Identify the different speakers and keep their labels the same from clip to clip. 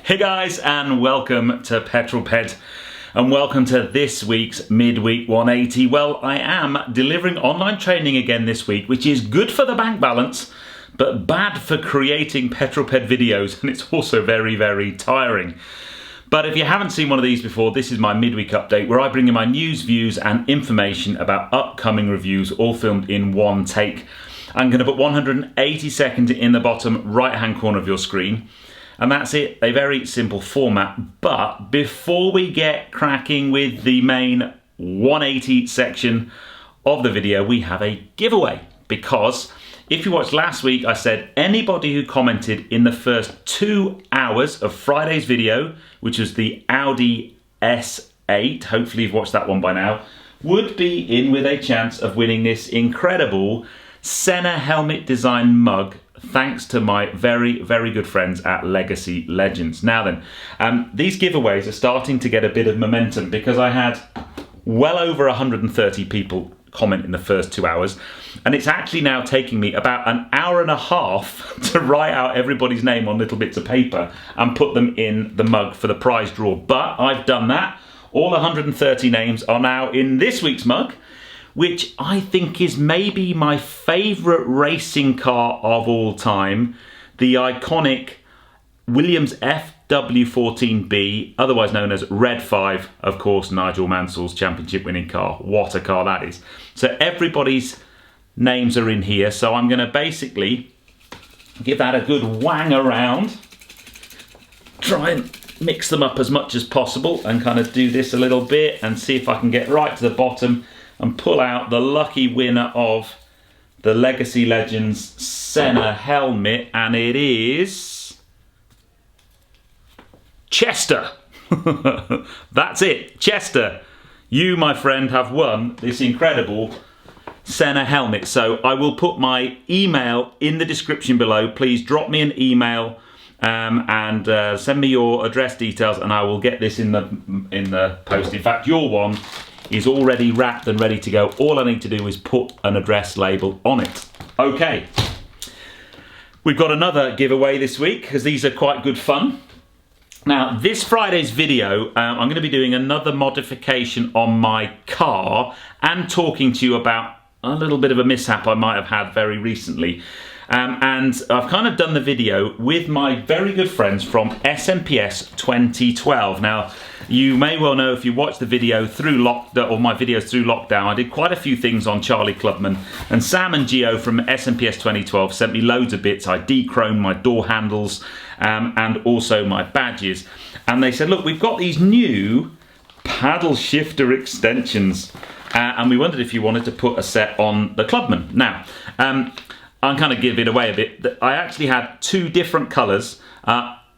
Speaker 1: Hey guys, and welcome to Petrol Ped, and welcome to this week's Midweek 180. Well, I am delivering online training again this week, which is good for the bank balance, but bad for creating Petrol Ped videos, and it's also very, very tiring. But if you haven't seen one of these before, this is my midweek update where I bring you my news, views, and information about upcoming reviews, all filmed in one take. I'm going to put 180 seconds in the bottom right-hand corner of your screen. And that's it, a very simple format. But before we get cracking with the main 180 section of the video, we have a giveaway. Because if you watched last week, I said anybody who commented in the first 2 hours of Friday's video, which was the Audi S8, hopefully you've watched that one by now, would be in with a chance of winning this incredible Senna helmet design mug, thanks to my very, very good friends at Legacy Legends. Now then, these giveaways are starting to get a bit of momentum because I had well over 130 people comment in the first 2 hours, and it's actually now taking me about an hour and a half to write out everybody's name on little bits of paper and put them in the mug for the prize draw. But I've done that. All 130 names are now in this week's mug, which I think is maybe my favourite racing car of all time, the iconic Williams FW14B, otherwise known as Red 5, of course, Nigel Mansell's championship winning car. What a car that is. So everybody's names are in here, so I'm going to basically give that a good wang around, try and mix them up as much as possible and kind of do this a little bit and see if I can get right to the bottom and pull out the lucky winner of the Legacy Legends Senna helmet, and it is Chester. That's it, Chester. You, my friend, have won this incredible Senna helmet. So I will put my email in the description below. Please drop me an email and send me your address details, and I will get this in the post. In fact, your one is already wrapped and ready to go. All I need to do is put an address label on it. Okay, we've got another giveaway this week because these are quite good fun. Now, this Friday's video, I'm going to be doing another modification on my car and talking to you about a little bit of a mishap I might have had very recently. And I've kind of done the video with my very good friends from SMPS 2012. Now, you may well know if you watch the video through lockdown, or my videos through lockdown, I did quite a few things on Charlie Clubman, and Sam and Gio from SMPS 2012 sent me loads of bits. I de-chromed my door handles and also my badges, and they said, look, we've got these new paddle shifter extensions, and we wondered if you wanted to put a set on the Clubman. Now, I'm kind of giving it away a bit. I actually had two different colours.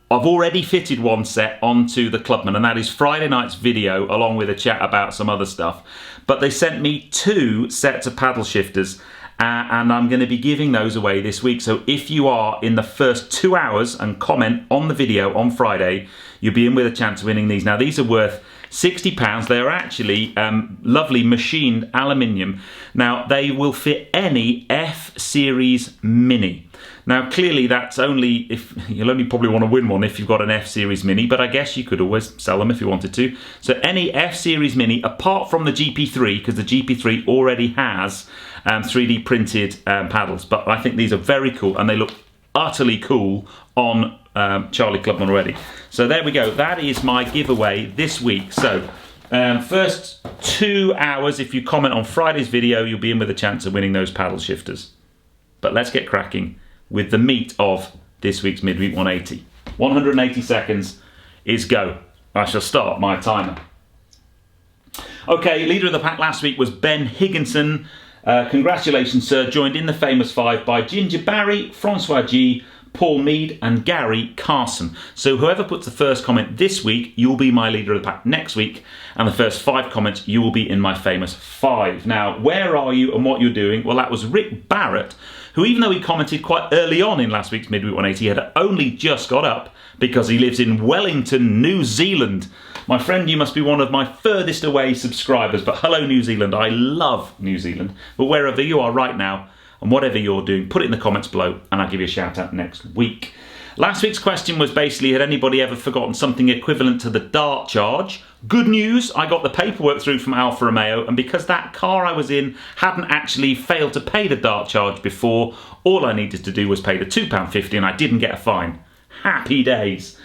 Speaker 1: I've already fitted one set onto the Clubman, and that is Friday night's video, along with a chat about some other stuff. But they sent me two sets of paddle shifters, and I'm going to be giving those away this week. So if you are in the first 2 hours and comment on the video on Friday, you'll be in with a chance of winning these. Now, these are worth £60. They are actually lovely machined aluminium. Now, they will fit any F-Series Mini. Now, clearly, that's only if you'll only probably want to win one if you've got an F-Series Mini, but I guess you could always sell them if you wanted to. So any F-Series Mini, apart from the GP3, because the GP3 already has 3D printed paddles, but I think these are very cool, and they look utterly cool on Charlie Clubman already. So there we go. That is my giveaway this week. So first 2 hours, if you comment on Friday's video, you'll be in with a chance of winning those paddle shifters. But let's get cracking with the meat of this week's Midweek 180. 180 seconds is go. I shall start my timer. Okay, leader of the pack last week was Ben Higginson. Congratulations, sir. Joined in the famous five by Ginger Barry, Francois G, Paul Mead and Gary Carson. So whoever puts the first comment this week, you'll be my leader of the pack next week, and the first 5 comments, you will be in my famous 5. Now, where are you and what you're doing? Well, that was Rick Barrett, who, even though he commented quite early on in last week's Midweek 180, had only just got up because he lives in Wellington, New Zealand. My friend, you must be one of my furthest away subscribers, but hello New Zealand, I love New Zealand. But wherever you are right now, and whatever you're doing, put it in the comments below and I'll give you a shout out next week. Last week's question was basically, had anybody ever forgotten something equivalent to the dart charge? Good news, I got the paperwork through from Alfa Romeo, and because that car I was in hadn't actually failed to pay the dart charge before, all I needed to do was pay the £2.50 and I didn't get a fine. Happy days.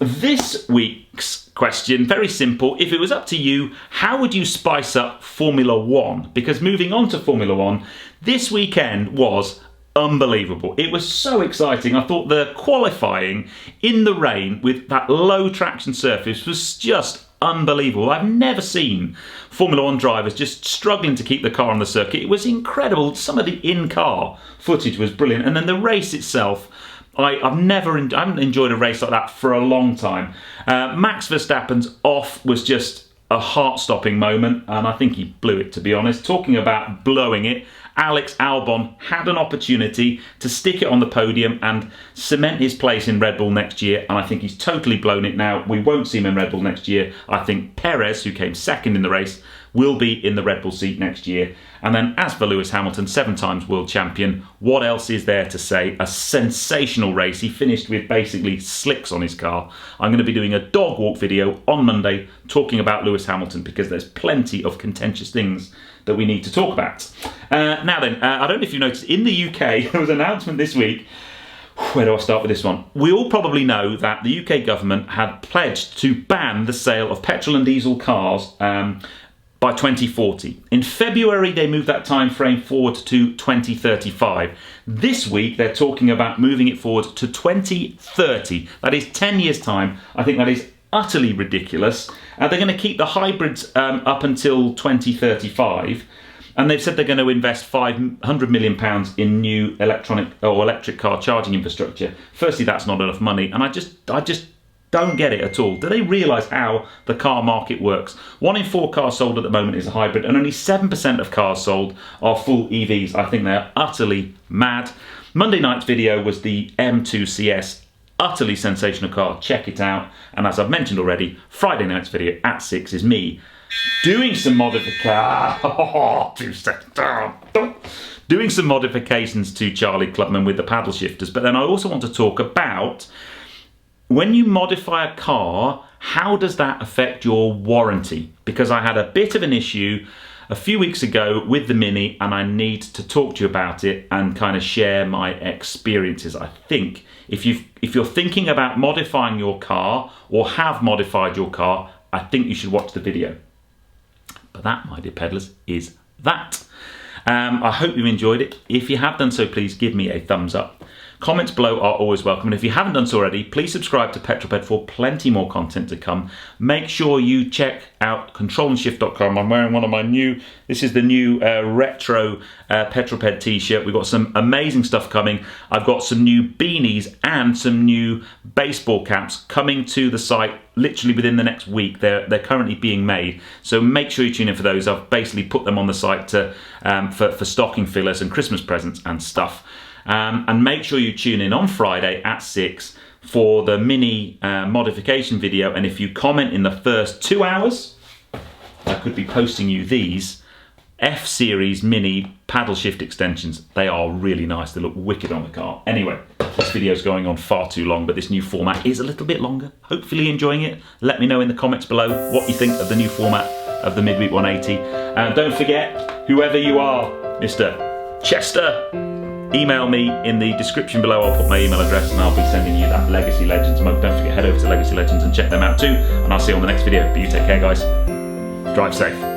Speaker 1: This week's question, very simple. If it was up to you, how would you spice up Formula One? Because moving on to Formula One, this weekend was unbelievable. It was so exciting. I thought the qualifying in the rain with that low traction surface was just unbelievable. I've never seen Formula One drivers just struggling to keep the car on the circuit. It was incredible. Some of the in-car footage was brilliant. And then the race itself, I haven't enjoyed a race like that for a long time. Max Verstappen's off was just a heart-stopping moment, and I think he blew it, to be honest. Talking about blowing it, Alex Albon had an opportunity to stick it on the podium and cement his place in Red Bull next year, and I think he's totally blown it now. We won't see him in Red Bull next year. I think Perez, who came second in the race, will be in the Red Bull seat next year. And then as for Lewis Hamilton, 7 times world champion, what else is there to say? A sensational race. He finished with basically slicks on his car. I'm going to be doing a dog walk video on Monday talking about Lewis Hamilton because there's plenty of contentious things that we need to talk about. Now then, I don't know if you noticed, in the UK, there was an announcement this week. Where do I start with this one? We all probably know that the UK government had pledged to ban the sale of petrol and diesel cars by 2040. In February, they moved that time frame forward to 2035. This week, they're talking about moving it forward to 2030. That is 10 years' time. I think that is utterly ridiculous. They're going to keep the hybrids up until 2035. And they've said they're going to invest £500 million in new electric car charging infrastructure. Firstly, that's not enough money. And I just don't get it at all. Do they realise how the car market works? 1 in 4 cars sold at the moment is a hybrid, and only 7% of cars sold are full EVs. I think they're utterly mad. Monday night's video was the M2 CS. Utterly sensational car. Check it out. And as I've mentioned already, Friday night's video at 6 is me doing some doing some modifications to Charlie Clubman with the paddle shifters. But then I also want to talk about, when you modify a car, how does that affect your warranty? Because I had a bit of an issue a few weeks ago with the Mini, and I need to talk to you about it and kind of share my experiences. I think if you're thinking about modifying your car or have modified your car, I think you should watch the video. But that, my dear peddlers, is that. I hope you enjoyed it. If you have done so, please give me a thumbs up. Comments below are always welcome, and if you haven't done so already, please subscribe to Petrolped for plenty more content to come. Make sure you check out controlandshift.com. I'm wearing one of my this is the new retro Petrolped t-shirt. We've got some amazing stuff coming. I've got some new beanies and some new baseball caps coming to the site literally within the next week. They're currently being made, so make sure you tune in for those. I've basically put them on the site to for stocking fillers and Christmas presents and stuff. And make sure you tune in on Friday at 6 for the Mini modification video. And if you comment in the first 2 hours, I could be posting you these F-Series Mini paddle shift extensions. They are really nice. They look wicked on the car. Anyway, this video's going on far too long, but this new format is a little bit longer. Hopefully enjoying it. Let me know in the comments below what you think of the new format of the Midweek 180. And don't forget, whoever you are, Mr. Chester, email me in the description below. I'll put my email address and I'll be sending you that Legacy Legends mug. Don't forget, head over to Legacy Legends and check them out too. And I'll see you on the next video. But you take care, guys. Drive safe.